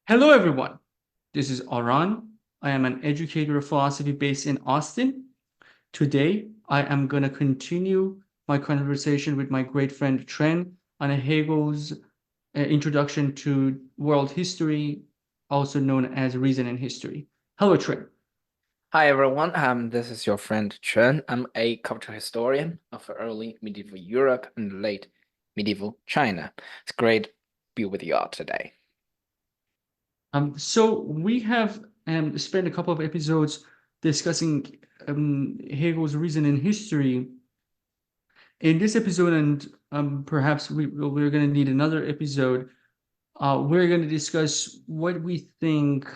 Hello, everyone. This is Aran. I am an educator of philosophy based in Austin. Today, I am going to continue my conversation with my great friend Tren on Hegel's introduction to world history, also known as reason in history. Hello, Tren. Hi everyone, this is your friend Chen. I'm a cultural historian of early medieval Europe and late medieval China. It's great to be with you all today. So we have spent a couple of episodes discussing Hegel's reason in history. In this episode, and perhaps we're going to need another episode, we're going to discuss what we think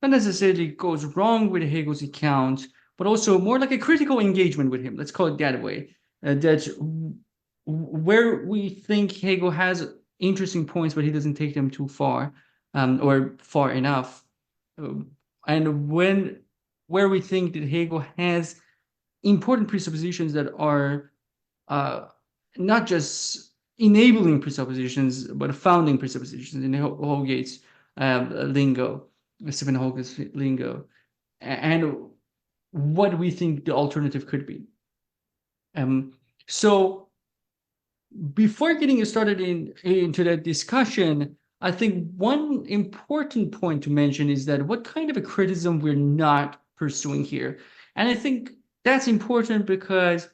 not necessarily goes wrong with Hegel's account, but also more like a critical engagement with him. Let's call it that way. That where we think Hegel has interesting points, but he doesn't take them too far or far enough, Um, and where we think that Hegel has important presuppositions that are uh, not just enabling presuppositions, but founding presuppositions in Holgate's lingo, Stephen Holgate's lingo, and what we think the alternative could be. Um, so before getting started into that discussion, I think one important point to mention is that what kind of a criticism we're not pursuing here. And I think that's important because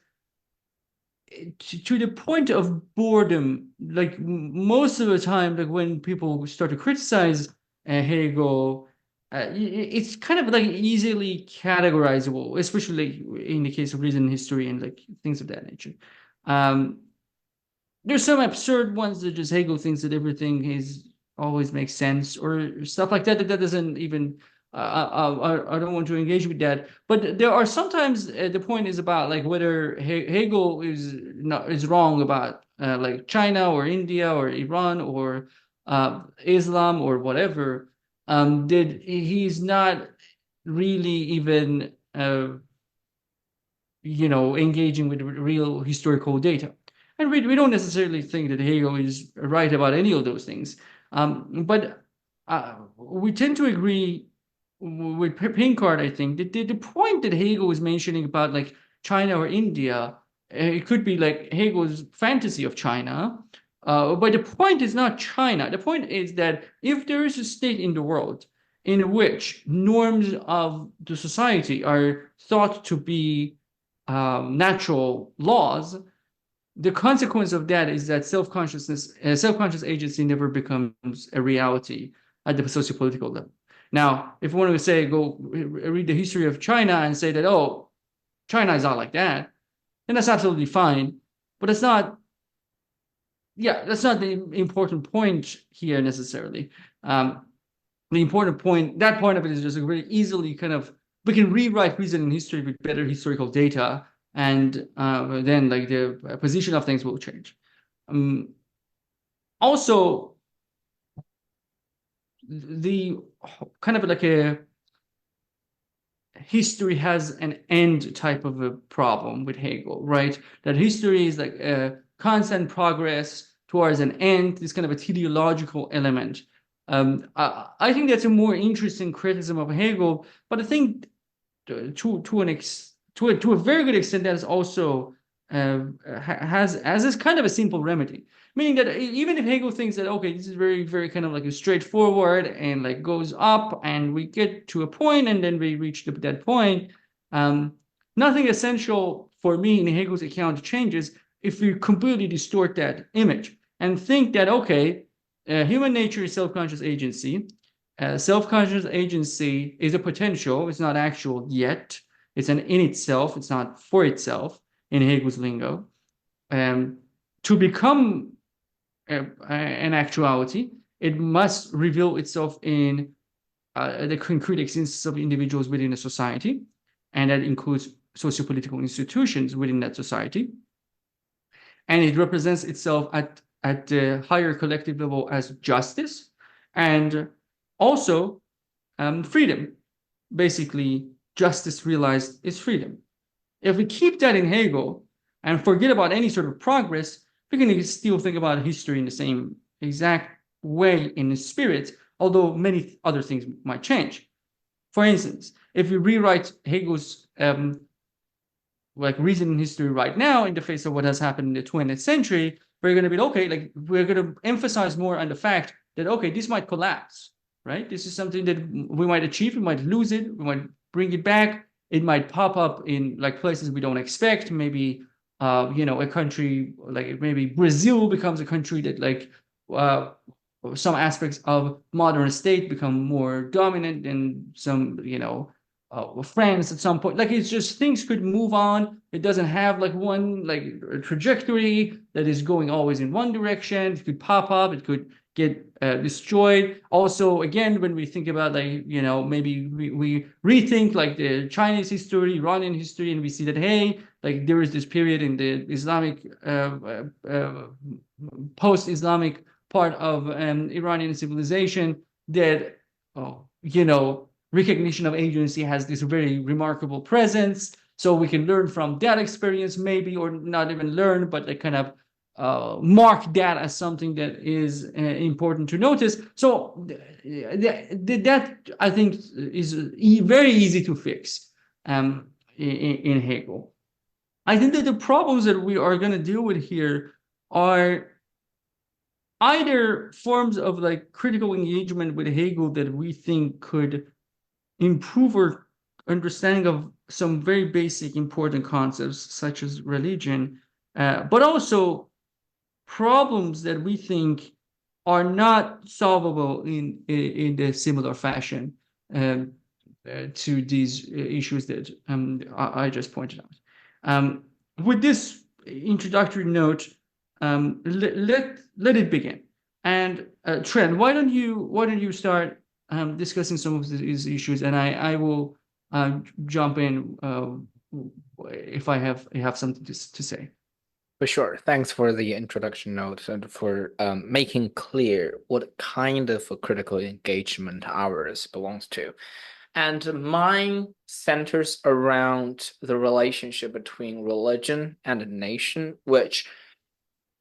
to the point of boredom, like most of the time, like when people start to criticize Hegel, it's kind of like easily categorizable, especially in the case of reason history and like things of that nature. Um, there's some absurd ones that just Hegel thinks that everything is always makes sense or stuff like that that doesn't even I don't want to engage with that. But there are sometimes the point is about like whether Hegel is wrong about like China or India or Iran or Islam or whatever. Did he's not really even engaging with real historical data. And we don't necessarily think that Hegel is right about any of those things. But we tend to agree with Pinkard, I think, that the point that Hegel was mentioning about like China or India, it could be like Hegel's fantasy of China. But the point is not China. The point is that if there is a state in the world in which norms of the society are thought to be natural laws, the consequence of that is that self-conscious agency never becomes a reality at the socio-political level. Now, if we want to say, go read the history of China and say that, oh, China is not like that, then that's absolutely fine. But it's not, yeah, that's not the important point here necessarily. The important point, that point of it is just very easily kind of, we can rewrite reason in history with better historical data, and then like the position of things will change. Um, Also, the kind of like a history has an end type of a problem with Hegel, right? That history is like a constant progress towards an end, this kind of a teleological element. I think that's a more interesting criticism of Hegel, but I think to a very good extent that is also has as is kind of a simple remedy, meaning that even if Hegel thinks that okay, this is very kind of like a straightforward and like goes up and we get to a point and then we reach that point, um, nothing essential for me in Hegel's account changes if we completely distort that image and think that okay, human nature is self-conscious agency. Self-conscious agency is a potential, it's not actual yet. It's an in itself, it's not for itself in Hegel's lingo. Um, to become an actuality, it must reveal itself in the concrete existence of individuals within a society, and that includes socio-political institutions within that society. And it represents itself at the higher collective level as justice and also freedom. Basically, justice realized is freedom. If we keep that in Hegel and forget about any sort of progress, we can still think about history in the same exact way in the spirit, although many other things might change. For instance, if we rewrite Hegel's like reasoning history right now in the face of what has happened in the 20th century, we're going to be okay, like we're going to emphasize more on the fact that, okay, this might collapse, right? This is something that we might achieve, we might lose it, we might bring it back, it might pop up in like places we don't expect. Maybe a country like maybe Brazil becomes a country that like some aspects of modern state become more dominant, and some France at some point. Like it's just things could move on. It doesn't have like one like trajectory that is going always in one direction. It could pop up. It could get destroyed. Also, again, when we think about like maybe we rethink like the Chinese history, Iranian history, and we see that hey, like there is this period in the Islamic post-Islamic part of Iranian civilization that recognition of agency has this very remarkable presence. So we can learn from that experience, maybe, or not even learn, but like kind of mark that as something that is important to notice. So that I think is very easy to fix in Hegel. I think that the problems that we are going to deal with here are either forms of like critical engagement with Hegel that we think could improve our understanding of some very basic important concepts such as religion, but also problems that we think are not solvable in a similar fashion to these issues that I just pointed out. With this introductory note, let it begin. And Trent, why don't you start discussing some of these issues, and I will jump in if I have something to say. For sure. Thanks for the introduction note and for making clear what kind of a critical engagement ours belongs to. And mine centers around the relationship between religion and nation, which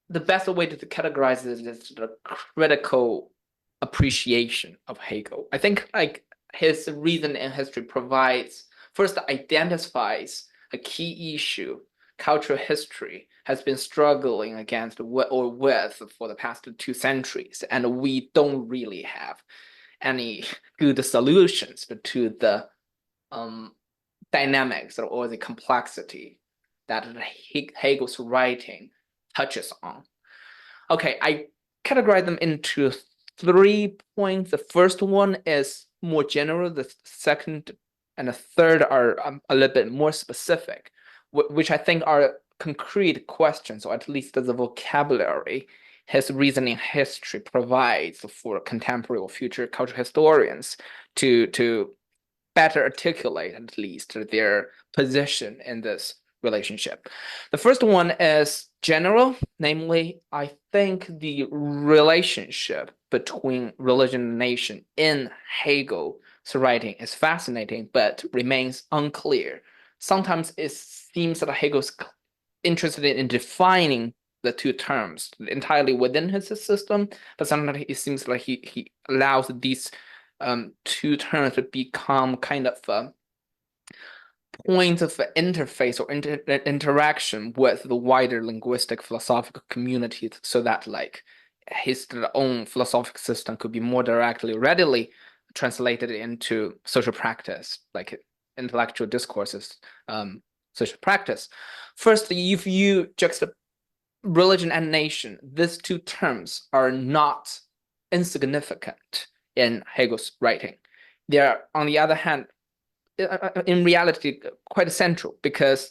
the best way to categorize this is the critical appreciation of Hegel. I think like his reason in history provides first identifies a key issue cultural history has been struggling against or with for the past 2 centuries, and we don't really have any good solutions to the dynamics or the complexity that Hegel's writing touches on. Okay, I categorize them into 3 points. The first one is more general. The second and the third are a little bit more specific, which I think are concrete questions, or at least the vocabulary his reasoning history provides for contemporary or future cultural historians to better articulate at least their position in this relationship. The first one is general, namely, I think the relationship between religion and nation in Hegel's writing is fascinating, but remains unclear. Sometimes it seems that Hegel's interested in defining the two terms entirely within his system, but sometimes it seems like he allows these two terms to become kind of points of interface or interaction with the wider linguistic philosophical community, so that like his own philosophical system could be more directly, readily translated into social practice, like intellectual discourses, social practice. First, if you juxtapose religion and nation, these two terms are not insignificant in Hegel's writing. They are, on the other hand, in reality, quite central, because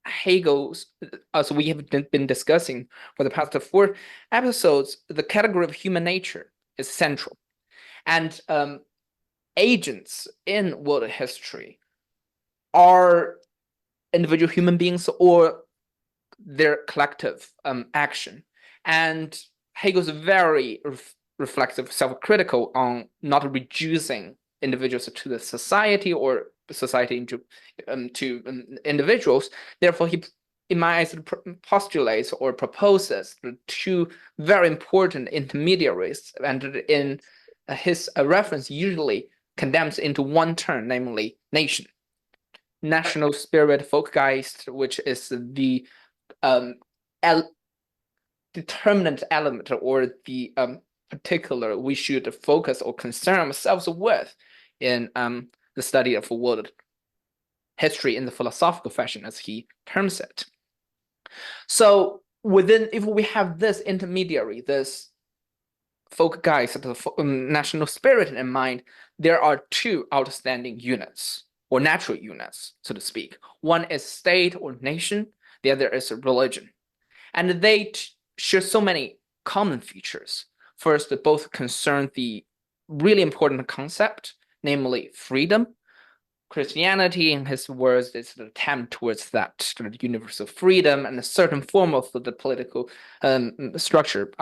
Hegel's, as we have been discussing for the past 4 episodes, the category of human nature is central. And agents in world history are individual human beings or their collective action. And Hegel's very reflexive, self-critical on not reducing individuals to the society or society into to individuals. Therefore, he, in my eyes, postulates or proposes 2 very important intermediaries, and in his reference usually condemns into one term, namely nation. National spirit, Volksgeist, which is the determinant element or the particular we should focus or concern ourselves with in the study of world history in the philosophical fashion, as he terms it. So if we have this intermediary, this Volksgeist, the national spirit in mind, there are two outstanding units or natural units, so to speak. One is state or nation, the other is religion. And they share so many common features. First, both concern the really important concept, namely freedom. Christianity, in his words, is an attempt towards that sort of universal freedom and a certain form of the political structure.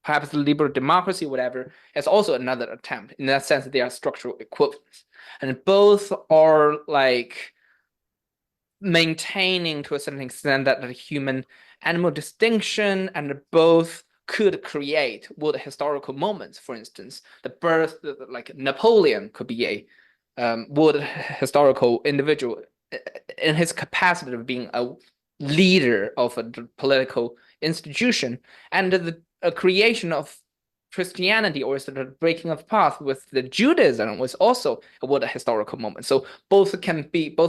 Perhaps the liberal democracy, whatever, is also another attempt. In that sense, they are structural equivalents. And both are like maintaining to a certain extent that the human animal distinction, and both could create world historical moments. For instance, the birth, like Napoleon could be a world historical individual in his capacity of being a leader of a political institution, and the creation of Christianity, or sort of breaking of path with the Judaism, was also a world historical moment. So both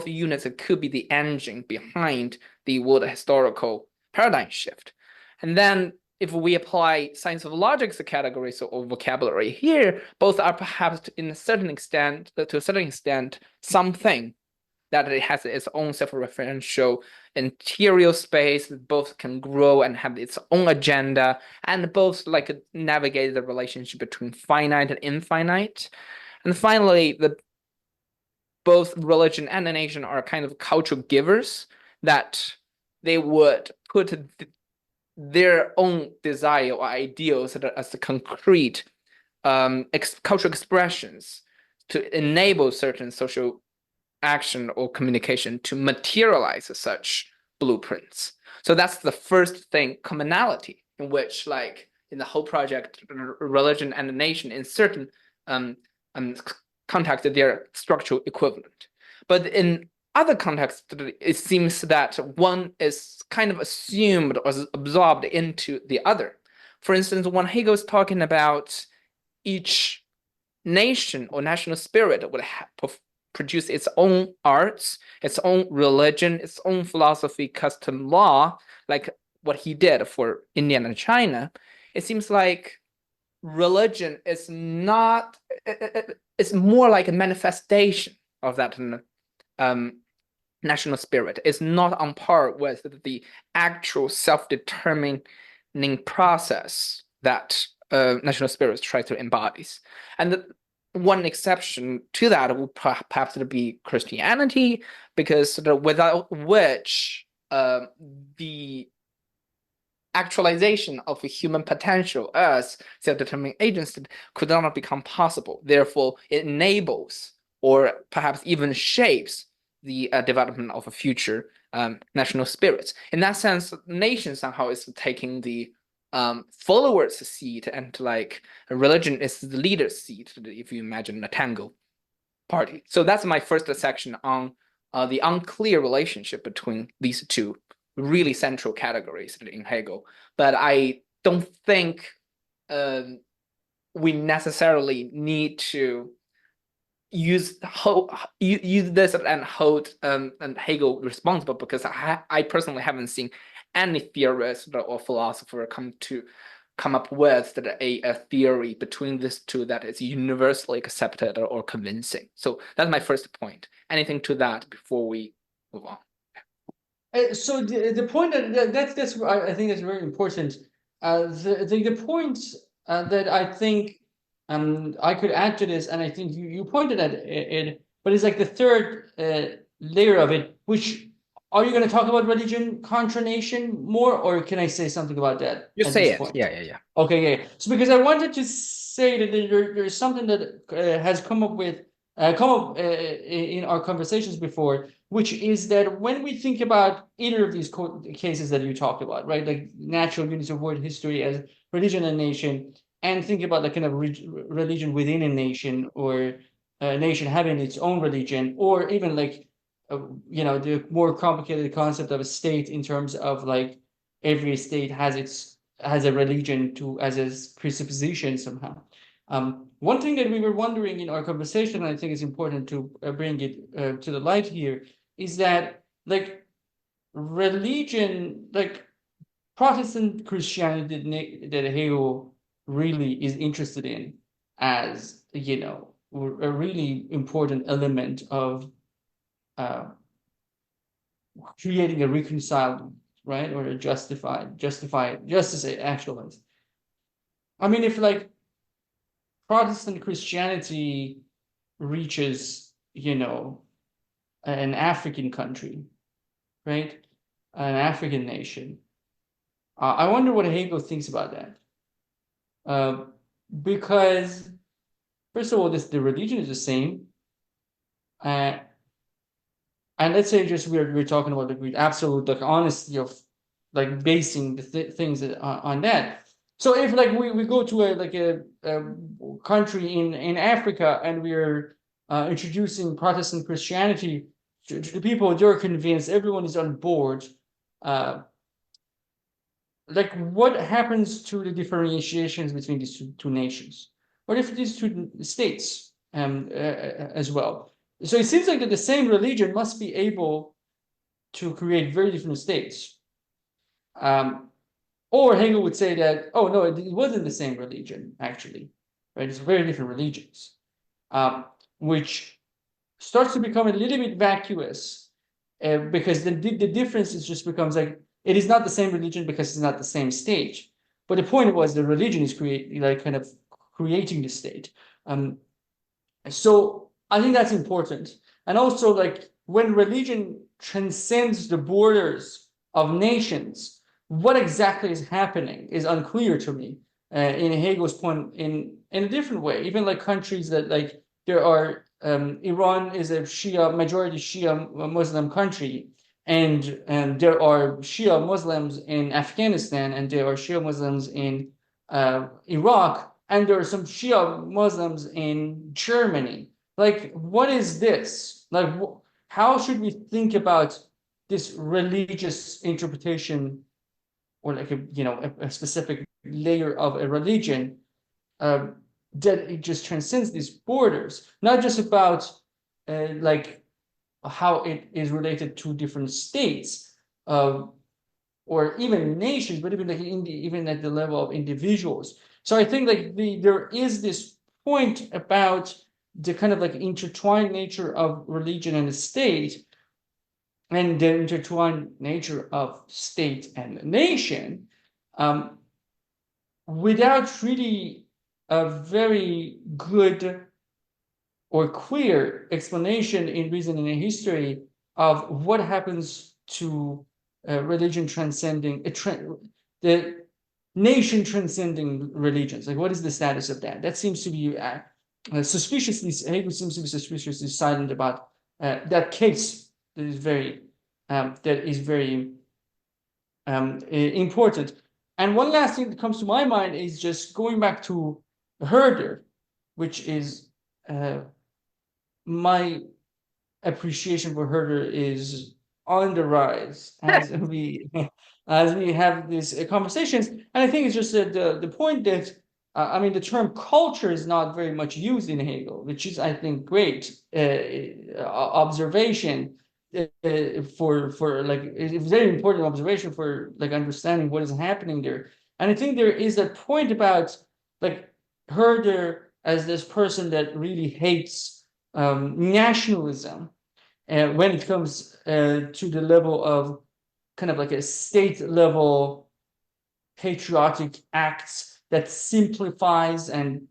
units could be the engine behind the world historical paradigm shift. And then if we apply science of logic categories or vocabulary here, both are perhaps to a certain extent something that it has its own self-referential interior space, both can grow and have its own agenda, and both like navigate the relationship between finite and infinite. And finally, both religion and the nation are kind of cultural givers, that they would put their own desire or ideals as the concrete cultural expressions to enable certain social action or communication to materialize such blueprints. So that's the first thing, commonality, in which, like in the whole project, religion and the nation, in certain contexts, they're structural equivalent. But in other contexts, it seems that one is kind of assumed or absorbed into the other. For instance, when Hegel is talking about each nation or national spirit would produce its own arts, its own religion, its own philosophy, custom, law, like what he did for India and China, it seems like religion is not, it's more like a manifestation of that national spirit. It's not on par with the actual self-determining process that national spirits try to embody. And one exception to that would perhaps be Christianity, because without which the actualization of a human potential as self-determining agents could not become possible. Therefore, it enables or perhaps even shapes the development of a future national spirits. In that sense, nation somehow is taking the followers' seat, and like religion is the leader's seat, if you imagine a tango party. So that's my first section on the unclear relationship between these two really central categories in Hegel. But I don't think we necessarily need to use this and hold and Hegel responsible, because I personally haven't seen any theorist or philosopher come up with a theory between these two that is universally accepted or convincing. So that's my first point. Anything to that before we move on? So the point that's I think that's very important. The point that I think I could add to this, and I think you pointed at it, but it's like the third layer of it. Which, are you going to talk about religion contra nation more, or can I say something about that? You at say this it. point? Yeah. Okay, yeah. So because I wanted to say that there's something that has come up in our conversations before, which is that when we think about either of these cases that you talked about, right, like natural units of world history as religion and nation, and think about the kind of religion within a nation, or a nation having its own religion, or even like the more complicated concept of a state in terms of like every state has a religion to as a presupposition somehow. One thing that we were wondering in our conversation, and I think it's important to bring it to the light here, is that like religion, like Protestant Christianity that Hegel really is interested in as a really important element of uh, creating a reconciled, right, or a justified justice actualized. I mean, if like Protestant Christianity reaches, an African country, right, an African nation, I wonder what Hegel thinks about that. Uh, because first of all, the religion is the same, uh, and let's say just we're talking about the absolute like honesty of like basing the things on that. So if like we go to a country in Africa, and we're introducing Protestant Christianity to the people, they're convinced, everyone is on board. Uh, like what happens to the differentiations between these two nations, or if these two states as well? So it seems like that the same religion must be able to create very different states. Or Hegel would say that, oh no, it wasn't the same religion, actually, right? It's very different religions, which starts to become a little bit vacuous, because the difference is just becomes like, it is not the same religion because it's not the same stage. But the point was the religion is kind of creating the state. So I think that's important. And also, like when religion transcends the borders of nations, what exactly is happening is unclear to me. In Hegel's point, in a different way, even like countries that like there are, Iran is a majority Shia Muslim country, and there are Shia Muslims in Afghanistan, and there are Shia Muslims in Iraq, and there are some Shia Muslims in Germany. Like, what is this? Like, how should we think about this religious interpretation, or like a specific layer of a religion, uh, that it just transcends these borders, not just about like how it is related to different states, or even nations, but even like even at the level of individuals. So I think like there is this point about the kind of like intertwined nature of religion and the state, and the intertwined nature of state and nation, um, without really a very good or clear explanation in reason and in history of what happens to religion transcending the nation transcending religions. Like, what is the status of that? That seems to be suspiciously, Hegel seems to be suspiciously silent about that case. That is very important. And one last thing that comes to my mind is just going back to Herder, which is my appreciation for Herder is on the rise as we have these conversations. And I think it's just that the point that I mean, the term culture is not very much used in Hegel, which is, I think, great observation for like it's very important observation for like understanding what is happening there. And I think there is that point about like Herder as this person that really hates nationalism, when it comes to the level of kind of like a state level patriotic acts that simplifies and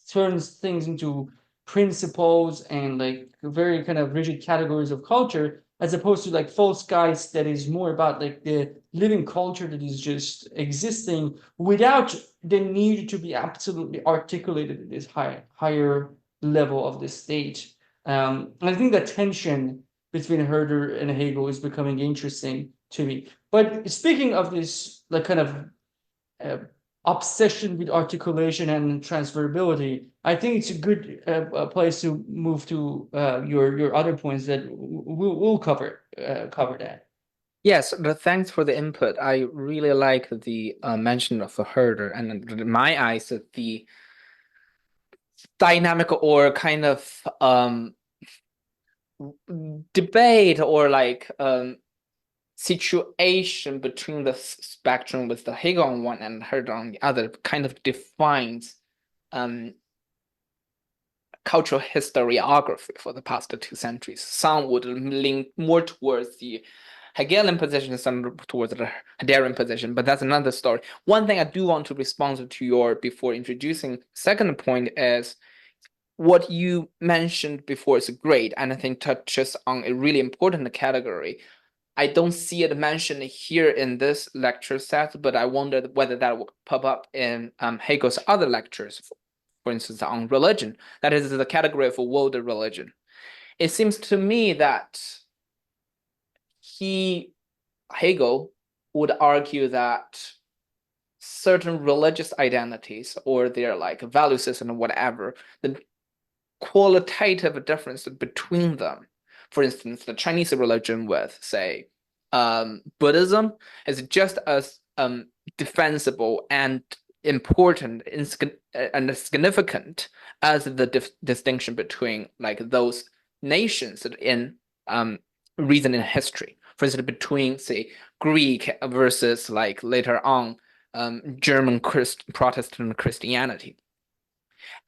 turns things into principles and like very kind of rigid categories of culture, as opposed to like false guides that is more about like the living culture that is just existing without the need to be absolutely articulated at this higher level of the state. And I think that tension between Herder and Hegel is becoming interesting to me. But speaking of this, like kind of obsession with articulation and transferability. I think it's a good place to move to your other points that we'll cover that. Yes, thanks for the input. I really like the mention of the herder, and in my eyes, the dynamic or kind of debate or like situation between the spectrum with the Hegel on one and herder on the other kind of defines cultural historiography for the past 2 centuries. Some would lean more towards the Hegelian position, some towards the Herderian position, but that's another story. One thing I do want to respond to your before introducing second point is what you mentioned before is great, and I think touches on a really important category. I don't see it mentioned here in this lecture set, but I wondered whether that will pop up in Hegel's other lectures, for instance, on religion. That is the category of world religion. It seems to me that Hegel would argue that certain religious identities or their like value system or whatever, the qualitative difference between them. For instance, the Chinese religion with, say, Buddhism is just as defensible and important and significant as the distinction between like those nations in reason in history. For instance, between say Greek versus like later on German Protestant Christianity.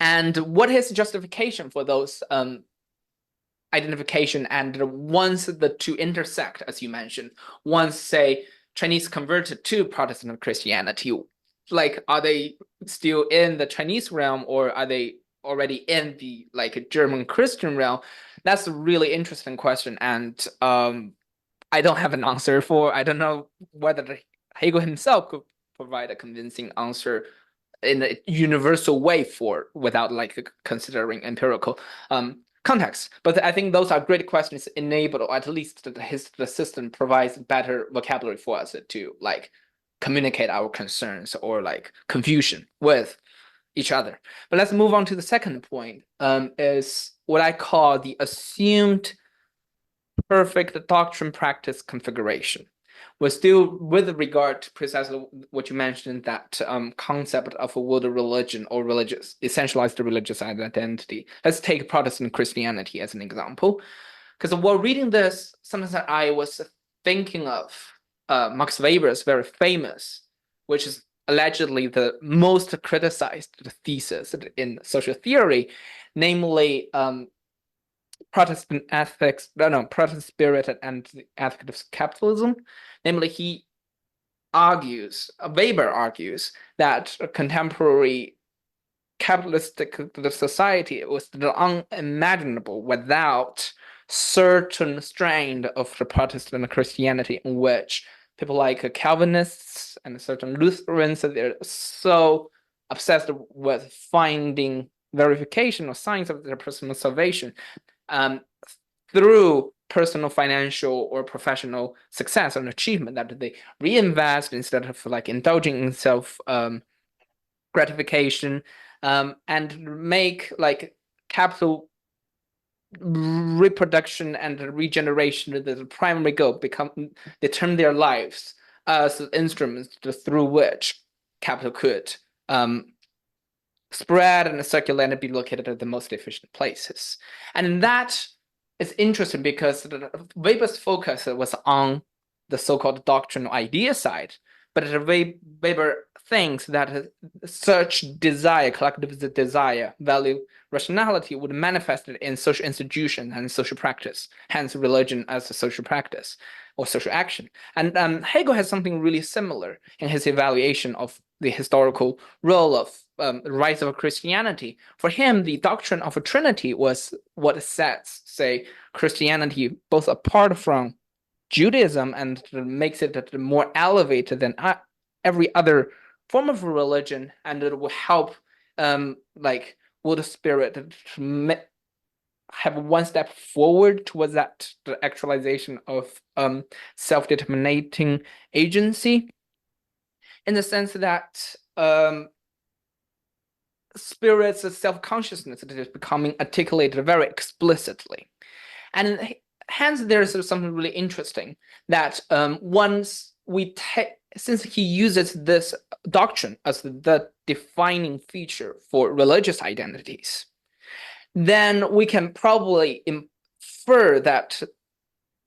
And what is justification for those identification? And once the two intersect, as you mentioned, once say Chinese converted to Protestant Christianity, like are they still in the Chinese realm or are they already in the like German Christian realm? That's a really interesting question, and I don't have an answer for. I don't know whether Hegel himself could provide a convincing answer in a universal way for without like considering empirical context. But I think those are great questions enabled, or at least the system provides better vocabulary for us to like communicate our concerns or like confusion with each other. But let's move on to the second point, is what I call the assumed perfect doctrine practice configuration. We're still with regard to precisely what you mentioned, that concept of a world religion or religious, essentialized religious identity. Let's take Protestant Christianity as an example. Because while reading this, sometimes I was thinking of Max Weber's very famous, which is allegedly the most criticized thesis in social theory, namely Protestant ethics, Protestant spirit and the ethics of capitalism. Namely, Weber argues that a contemporary capitalistic society was unimaginable without certain strain of the Protestant Christianity, in which people like Calvinists and certain Lutherans, they're so obsessed with finding verification or signs of their personal salvation through personal financial or professional success and achievement, that they reinvest instead of like indulging in self gratification, and make like capital reproduction and regeneration the primary goal, they turn their lives as instruments through which capital could spread and circulate and be located at the most efficient places. And that is interesting because Weber's focus was on the so-called doctrinal idea side, but Weber thinks that such desire, collective desire, value, rationality would manifest it in social institution and social practice, hence religion as a social practice or social action. And Hegel has something really similar in his evaluation of the historical role of the rise of Christianity. For him, the doctrine of a Trinity was what sets, say, Christianity both apart from Judaism and makes it more elevated than every other form of religion, and it will help like world spirit to have one step forward towards that the actualization of self-determinating agency, in the sense that spirit's self-consciousness that is becoming articulated very explicitly. And hence there's something really interesting that since he uses this doctrine as the defining feature for religious identities, then we can probably infer that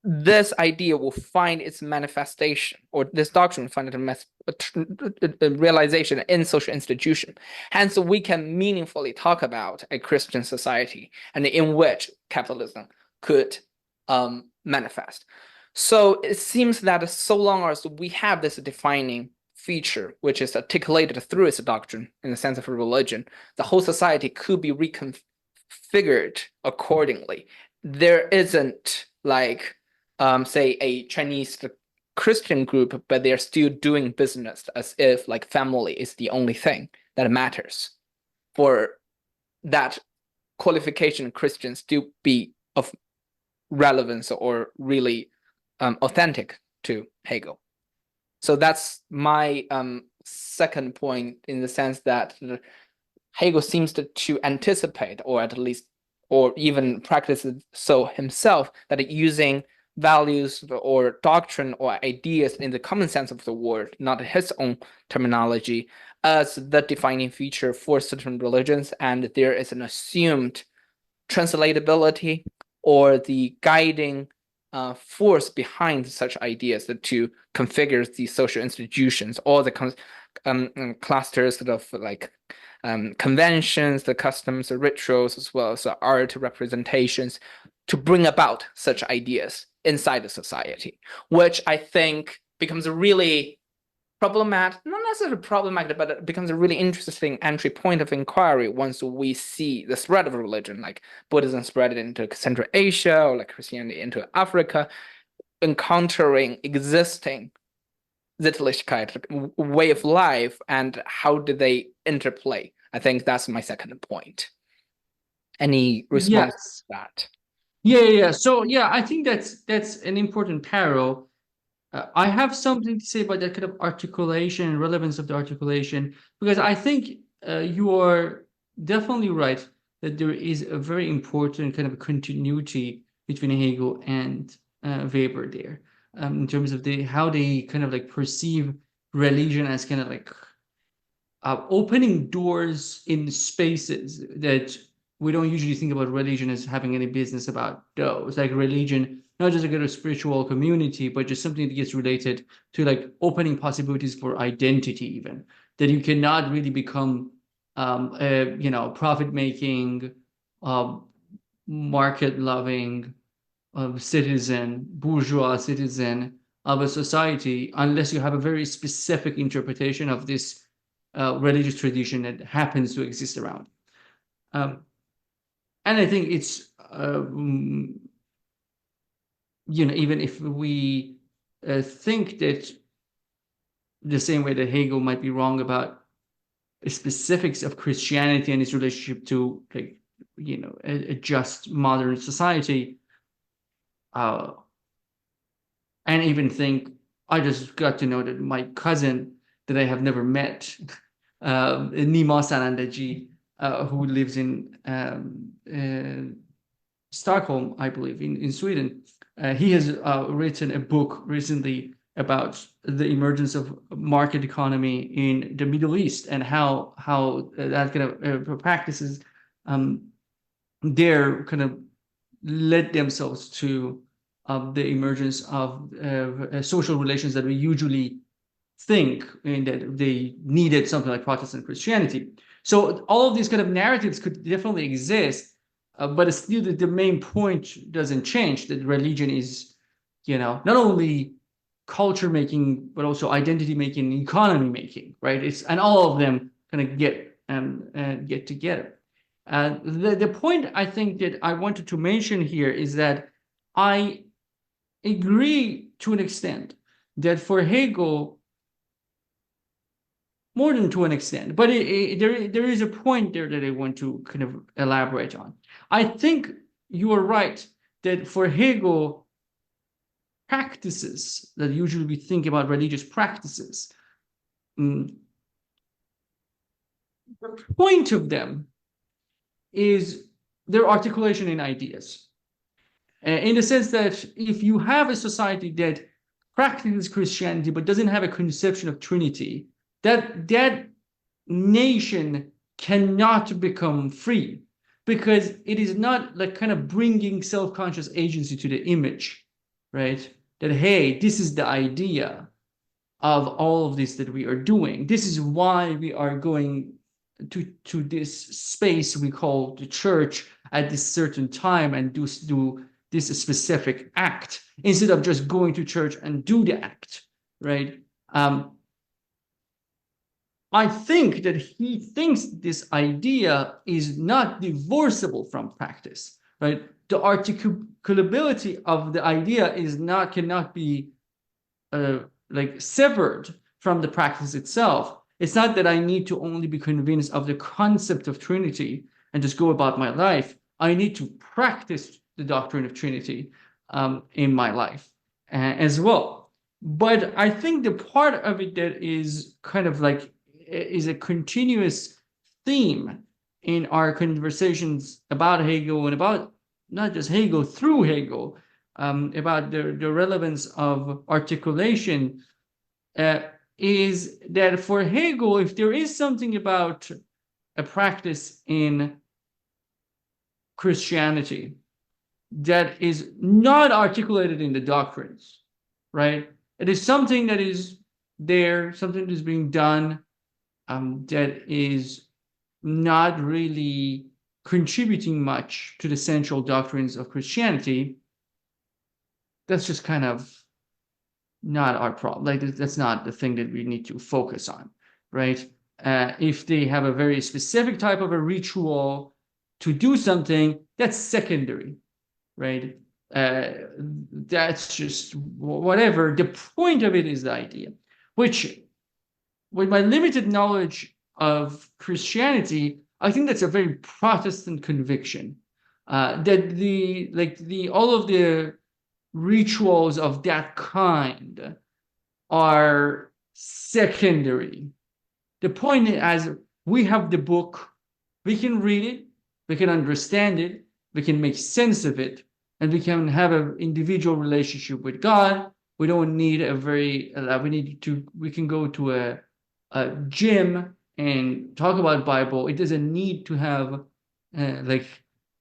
this idea will find its manifestation, or this doctrine will find its realization in social institution. Hence, we can meaningfully talk about a Christian society and in which capitalism could manifest. So it seems that so long as we have this defining feature, which is articulated through its doctrine in the sense of a religion, the whole society could be reconfigured accordingly. There isn't like, say, a Chinese Christian group, but they're still doing business as if like family is the only thing that matters. For that qualification, Christians still be of relevance or really authentic to Hegel. So that's my second point, in the sense that Hegel seems to anticipate, or at least, or even practices so himself, that using values or doctrine or ideas in the common sense of the word, not his own terminology, as the defining feature for certain religions, and there is an assumed translatability or the guiding force behind such ideas to configure the social institutions, or the clusters of like conventions, the customs, the rituals, as well as the art representations, to bring about such ideas inside the society, which I think becomes a really problematic, not necessarily problematic, but it becomes a really interesting entry point of inquiry once we see the spread of religion, like Buddhism spread into Central Asia, or like Christianity into Africa, encountering existing Sittlichkeit, way of life, and how do they interplay. I think that's my second point. Any response Yes. to that? Yeah. So yeah, I think that's an important parallel. I have something to say about that kind of articulation and relevance of the articulation, because I think you are definitely right that there is a very important kind of continuity between Hegel and Weber there, in terms of how they kind of like perceive religion as kind of like opening doors in spaces that we don't usually think about religion as having any business about those. Like religion, not just a kind of spiritual community, but just something that gets related to like opening possibilities for identity, even that you cannot really become, profit making, market loving citizen, bourgeois citizen of a society, unless you have a very specific interpretation of this religious tradition that happens to exist around. Um, and I think it's, even if we think that the same way that Hegel might be wrong about the specifics of Christianity and its relationship to, like, a just modern society, and even think, I just got to know that my cousin that I have never met, Nima Sanandaji, who lives in Stockholm, I believe, in Sweden. He has written a book recently about the emergence of market economy in the Middle East, and how that kind of practices there kind of led themselves to the emergence of social relations that we usually think in that they needed something like Protestant Christianity. So all of these kind of narratives could definitely exist, but still the main point doesn't change, that religion is, not only culture making, but also identity making, economy making, right? And all of them kind of get together. The point I think that I wanted to mention here is that I agree to an extent that for Hegel, more than to an extent, but there is a point there that I want to kind of elaborate on. I think you are right that for Hegel, practices that usually we think about religious practices, The point of them is their articulation in ideas. In the sense that if you have a society that practices Christianity but doesn't have a conception of Trinity, that nation cannot become free, because it is not like kind of bringing self-conscious agency to the image, right? That, hey, this is the idea of all of this that we are doing. This is why we are going to this space we call the church at this certain time and do this specific act, instead of just going to church and do the act, right? I think that he thinks this idea is not divorceable from practice, right? The articulability of the idea is not cannot be like severed from the practice itself. It's not that I need to only be convinced of the concept of Trinity and just go about my life. I need to practice the doctrine of Trinity in my life as well. But I think the part of it that is kind of like is a continuous theme in our conversations about Hegel and about not just Hegel, through Hegel, about the relevance of articulation, is that for Hegel, if there is something about a practice in Christianity that is not articulated in the doctrines, right? It is something that is there, something that is being done, that is not really contributing much to the central doctrines of Christianity. That's just kind of not our problem. Like, that's not the thing that we need to focus on, right? If they have a very specific type of a ritual to do something, that's secondary, right? That's just whatever. The point of it is the idea, which, with my limited knowledge of Christianity, I think that's a very Protestant conviction. That the all of the rituals of that kind are secondary. The point is, we have the book, we can read it, we can understand it, we can make sense of it, and we can have an individual relationship with God. We don't need a very, we can go to a gym and talk about Bible. It doesn't need to have like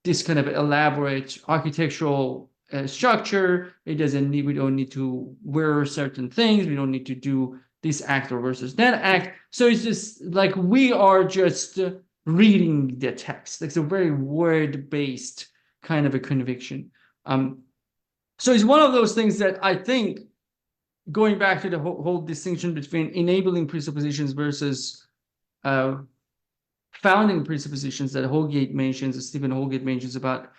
this kind of elaborate architectural structure. It doesn't need, we don't need to wear certain things. We don't need to do this act versus that act. So it's just like we are just reading the text. It's a very word-based kind of a conviction. So it's one of those things that I think, going back to the whole distinction between enabling presuppositions versus founding presuppositions that Holgate mentions, Stephen Holgate mentions about,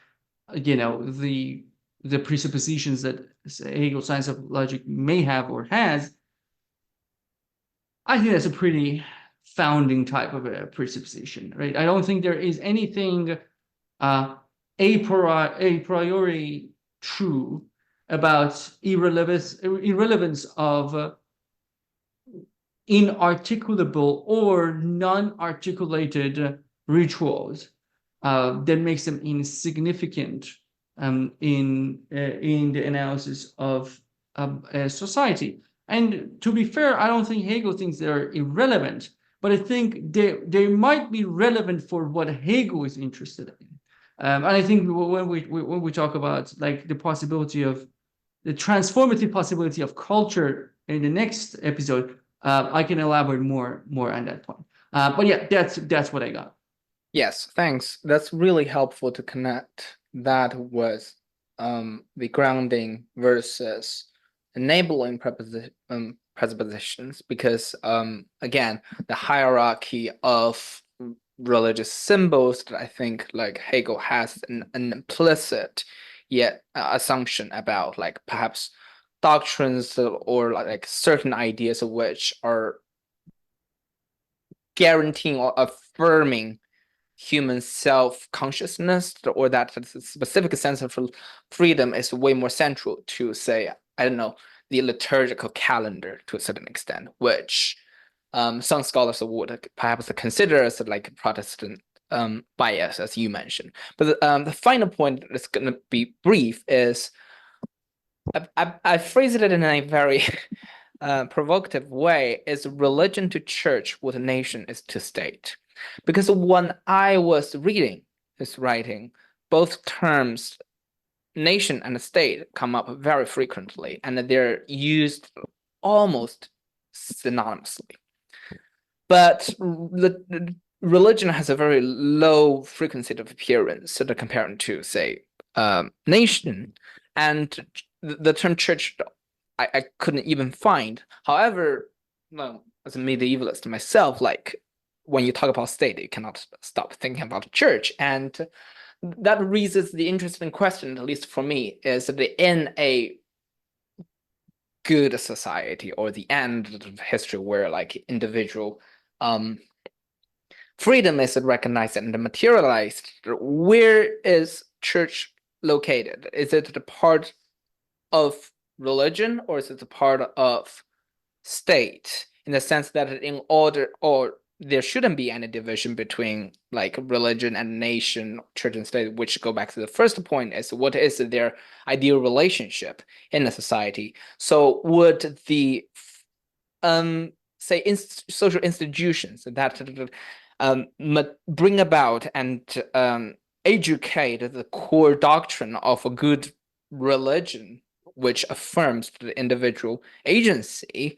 the presuppositions that Hegel science of logic may have or has. I think that's a pretty founding type of a presupposition, right? I don't think there is anything a priori true about irrelevance of inarticulable or non-articulated rituals that makes them insignificant in the analysis of a society. And to be fair, I don't think Hegel thinks they're irrelevant, but I think they might be relevant for what Hegel is interested in. And I think when we talk about like the possibility of the transformative possibility of culture in the next episode, I can elaborate more on that point. But yeah, that's what I got. Yes, thanks. That's really helpful to connect that with the grounding versus enabling presuppositions, because again, the hierarchy of religious symbols that I think like Hegel has an implicit yet assumption about, like perhaps doctrines or like certain ideas of which are guaranteeing or affirming human self-consciousness, or that specific sense of freedom is way more central to, say, I don't know, the liturgical calendar to a certain extent, which some scholars would perhaps consider as like Protestant bias, as you mentioned. But the final point that's going to be brief is I phrased it in a very provocative way: is religion to church what a nation is to state? Because when I was reading his writing, both terms nation and state come up very frequently, and they're used almost synonymously. But the religion has a very low frequency of appearance so compared to, say, nation. And the term church, I couldn't even find. However, well, as a medievalist myself, like when you talk about state, you cannot stop thinking about church. And that raises the interesting question, at least for me, is that in a good society or the end of history where like individual freedom is recognized and materialized, where is church located? Is it the part of religion or is it the part of state, in the sense that in order, or there shouldn't be any division between like religion and nation, church and state, which go back to the first point, is what is their ideal relationship in a society. So would the say social institutions that bring about and educate the core doctrine of a good religion, which affirms the individual agency,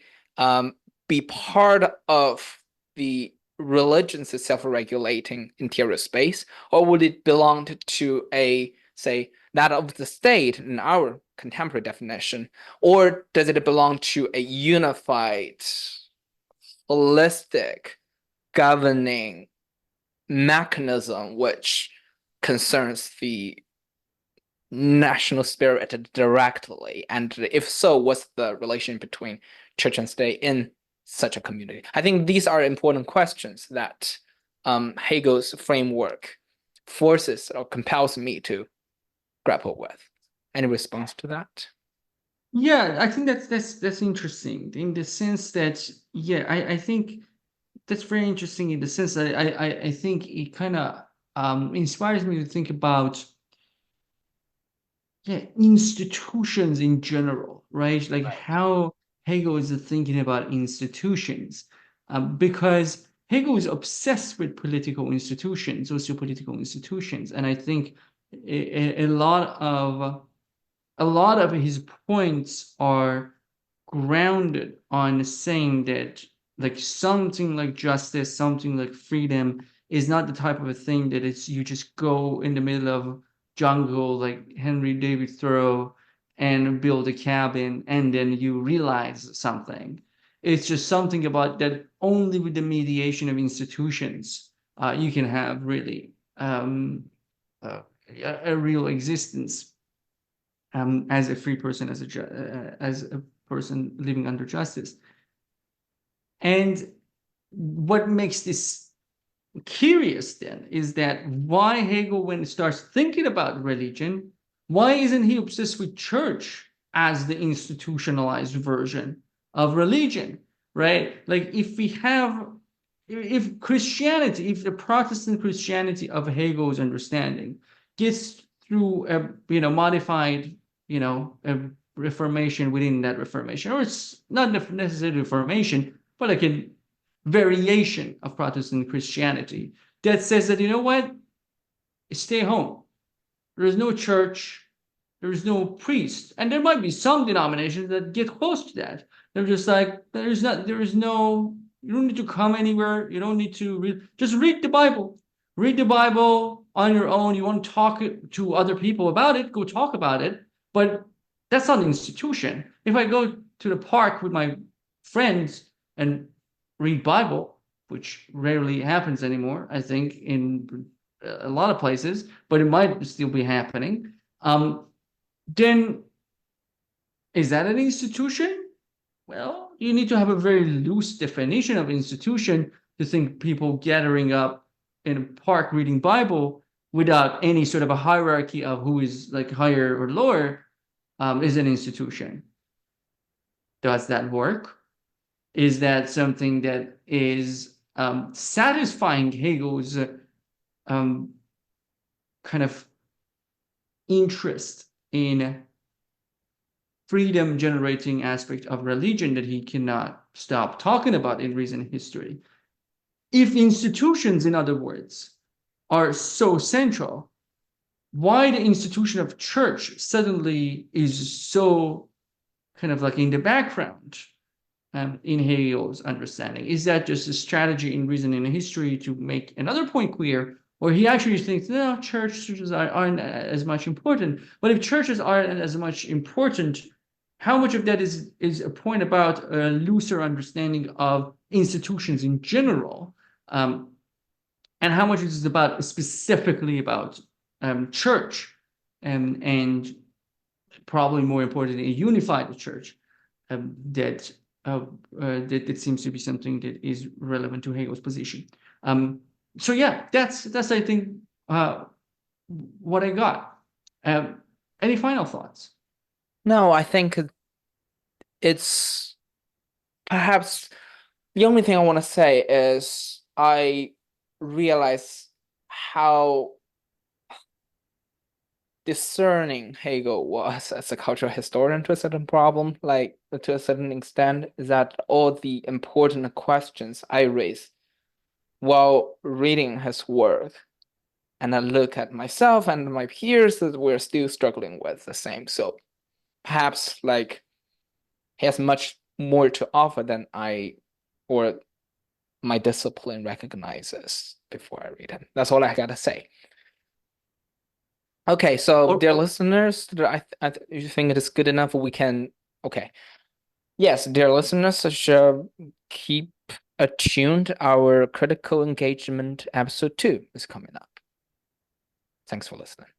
be part of the religion's self-regulating interior space, or would it belong to a, say, that of the state in our contemporary definition, or does it belong to a unified, holistic, governing mechanism which concerns the national spirit directly? And if so, what's the relation between church and state in such a community? I think these are important questions that Hegel's framework forces or compels me to grapple with. Any response to that? Yeah, I think that's interesting in the sense that, yeah, I think that's very interesting in the sense that I think it kind of inspires me to think about, yeah, institutions in general, right? Like how Hegel is thinking about institutions, because Hegel is obsessed with political institutions, socio-political institutions, and I think a lot of his points are grounded on saying that like something like justice, something like freedom is not the type of a thing that it's you just go in the middle of jungle like Henry David Thoreau and build a cabin and then you realize something. It's just something about that only with the mediation of institutions you can have really uh, a real existence as a free person, as a person living under justice. And what makes this curious then is that why Hegel, when he starts thinking about religion, why isn't he obsessed with church as the institutionalized version of religion, right? Like if Christianity, if the Protestant Christianity of Hegel's understanding gets through a modified a reformation within that reformation, or it's not necessarily reformation, but like a variation of Protestant Christianity that says that, you know what, stay home. There is no church, there is no priest, and there might be some denominations that get close to that. They're just like, there is no, you don't need to come anywhere, you don't need to just read the Bible. Read the Bible on your own. You want to talk to other people about it, go talk about it. But that's not an institution. If I go to the park with my friends and read Bible, which rarely happens anymore, I think, in a lot of places, but it might still be happening, then is that an institution? Well, you need to have a very loose definition of institution to think people gathering up in a park reading Bible without any sort of a hierarchy of who is like higher or lower is an institution. Does that work? Is that something that is satisfying Hegel's kind of interest in freedom generating aspect of religion that he cannot stop talking about in Reason and History? If institutions, in other words, are so central, why the institution of church suddenly is so kind of like in the background in Hegel's understanding? Is that just a strategy in Reason and History to make another point clear? Or he actually thinks, no, churches aren't as much important. But if churches aren't as much important, how much of that is a point about a looser understanding of institutions in general? And how much is about specifically about church and probably more importantly, a unified church that that seems to be something that is relevant to Hegel's position. So yeah, that's I think what I got. Any final thoughts? No, I think it's perhaps the only thing I want to say is I realize how discerning Hegel was as a cultural historian to a certain problem, like to a certain extent, is that all the important questions I raise while reading his work and I look at myself and my peers that we're still struggling with the same. So perhaps like he has much more to offer than I or my discipline recognizes before I read him. That's all I gotta say. Okay, so dear listeners, you think it is good enough? We can, okay. Yes, dear listeners, should keep attuned. Our critical engagement episode 2 is coming up. Thanks for listening.